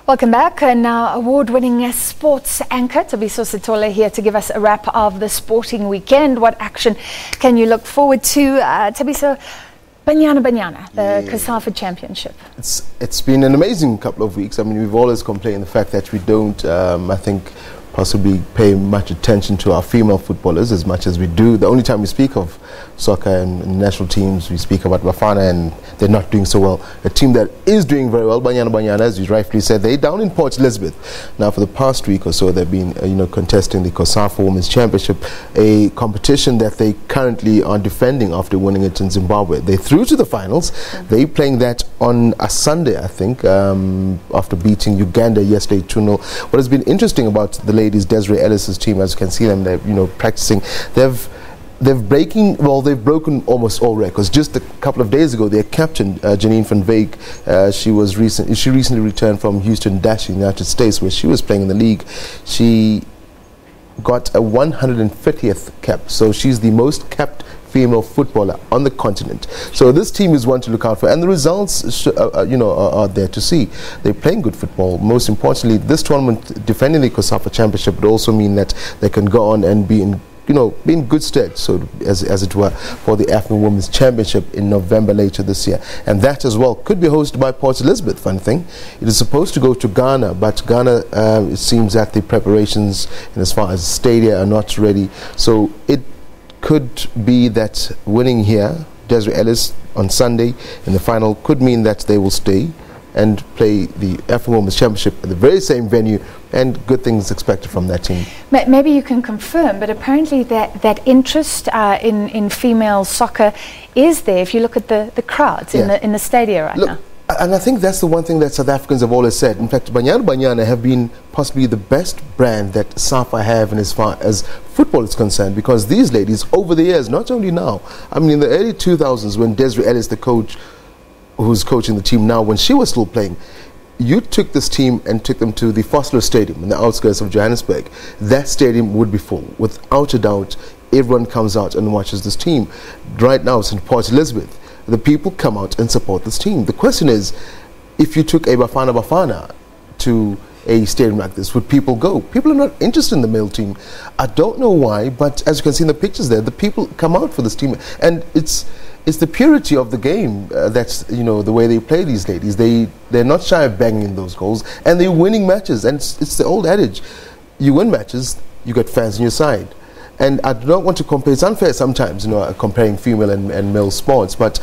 Welcome back. And now award-winning sports anchor Thabiso Sithole here to give us a wrap of the sporting weekend. What action can you look forward to? Thabiso, Banyana, the COSAFA Championship. It's been an amazing couple of weeks. I mean, we've always complained the fact that we don't, I think, possibly pay much attention to our female footballers as much as we do. The only time we speak of soccer and national teams, we speak about Bafana, and they're not doing so well. A team that is doing very well, Banyana, as you rightfully said, they're down in Port Elizabeth. Now, for the past week or so, they've been, contesting the COSAFA Women's Championship, a competition that they currently are defending after winning it in Zimbabwe. They're through to the finals. They're playing that on a Sunday, I think, after beating Uganda yesterday 2-0. What has been interesting about the ladies, Desiree Ellis's team, as you can see them, they're practicing. They've broken almost all records. Just a couple of days ago, their captain, Janine van Wyk, she recently returned from Houston Dash in the United States, where she was playing in the league. She got a 150th cap, so she's the most capped female footballer on the continent. So this team is one to look out for, and the results are there to see. They're playing good football. Most importantly, this tournament, defending the COSAFA Championship, would also mean that they can go on and be in good stead, so as it were, for the African Women's Championship in November later this year. And that as well could be hosted by Port Elizabeth. Fun thing, it is supposed to go to Ghana, but Ghana, it seems that the preparations, and as far as stadia, are not ready. So it could be that winning here, Desiree Ellis on Sunday in the final, could mean that they will stay and play the African Women's Championship at the very same venue, and good things expected from that team. Maybe you can confirm, but apparently that interest in female soccer is there if you look at the crowds in the stadia right now. And I think that's the one thing that South Africans have always said. In fact, Banyana have been possibly the best brand that SAFA have in as far as football is concerned, because these ladies, over the years, not only now, I mean in the early 2000s when Desiree Ellis, the coach, who's coaching the team now, when she was still playing, you took this team and took them to the Vosloo Stadium in the outskirts of Johannesburg. That stadium would be full. Without a doubt, everyone comes out and watches this team. Right now, it's in Port Elizabeth. The people come out and support this team. The question is, if you took a Bafana to a stadium like this, would people go? People are not interested in the male team. I don't know why, but as you can see in the pictures there, the people come out for this team, and it's the purity of the game that's the way they play these ladies. They're not shy of banging in those goals, and they're winning matches. And it's the old adage: you win matches, you get fans on your side. And I do not want to compare. It's unfair sometimes, comparing female and male sports, but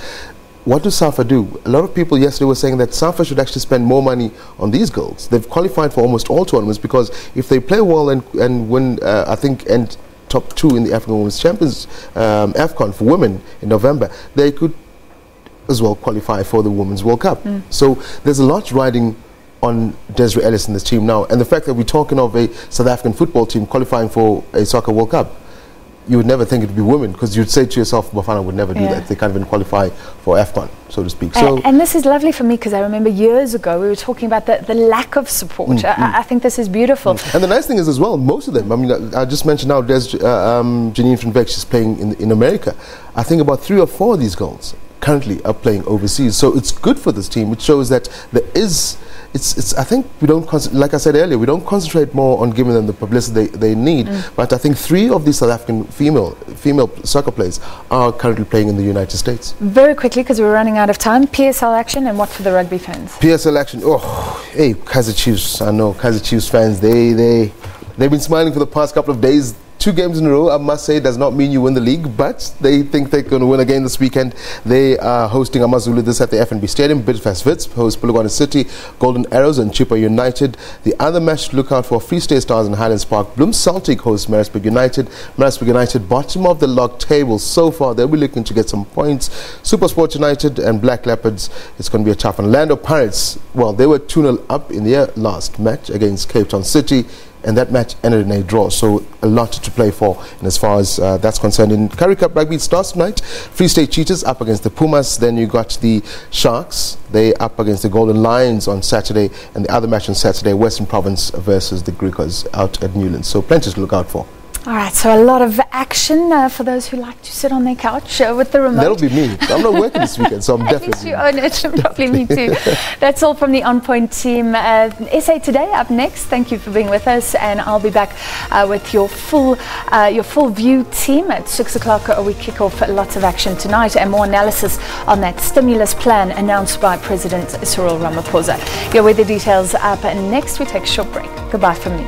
what do SAFA do? A lot of people yesterday were saying that SAFA should actually spend more money on these girls. They've qualified for almost all tournaments, because if they play well and win, I think, and top 2 in the African Women's Champions, AFCON for women in November, they could as well qualify for the Women's World Cup. So there's a lot riding on Desiree Ellis in this team now. And the fact that we're talking of a South African football team qualifying for a Soccer World Cup, you would never think it would be women, because you'd say to yourself, Bafana would never do that. They can't even qualify for AFCON, so to speak. And this is lovely for me, because I remember years ago we were talking about the lack of support. I think this is beautiful. And the nice thing is as well, most of them, I mean, I just mentioned now Janine van Wyk, she's playing in America. I think about 3 or 4 of these girls currently are playing overseas. So it's good for this team. It shows that there is, I think we don't, like I said earlier, we don't concentrate more on giving them the publicity they need. But I think 3 of these South African female soccer players are currently playing in the United States. Very quickly, because we're running out of time, PSL action and what for the rugby fans? PSL action, hey, Kaizer Chiefs, I know, Kaizer Chiefs fans, they've been smiling for the past couple of days. 2 games in a row, I must say, does not mean you win the league, but they think they're going to win again this weekend. They are hosting AmaZulu this at the FNB Stadium. Bidvest Wits host Polokwane City, Golden Arrows and Chippa United. The other match to look out for, Free State Stars in Highlands Park. Bloem Celtic hosts Maritzburg United. Maritzburg United, bottom of the log table so far. They'll be looking to get some points. Supersport United and Black Leopards, it's going to be a tough one. Orlando Pirates, well, they were 2-0 up in their last match against Cape Town City, and that match ended in a draw, so a lot to play for. And as far as that's concerned, in Currie Cup Rugby, it starts tonight. Free State Cheetahs up against the Pumas. Then you got the Sharks, they up against the Golden Lions on Saturday, and the other match on Saturday, Western Province versus the Griquas out at Newlands. So plenty to look out for. All right, so a lot of action for those who like to sit on their couch with the remote. That'll be me. I'm not working this weekend, so I'm At definitely. least you own it. Probably me too. That's all from the On Point team. SA Today up next. Thank you for being with us, and I'll be back with your full view team at 6 o'clock. We kick off lots of action tonight and more analysis on that stimulus plan announced by President Cyril Ramaphosa. Your weather details up next. We take a short break. Goodbye from me.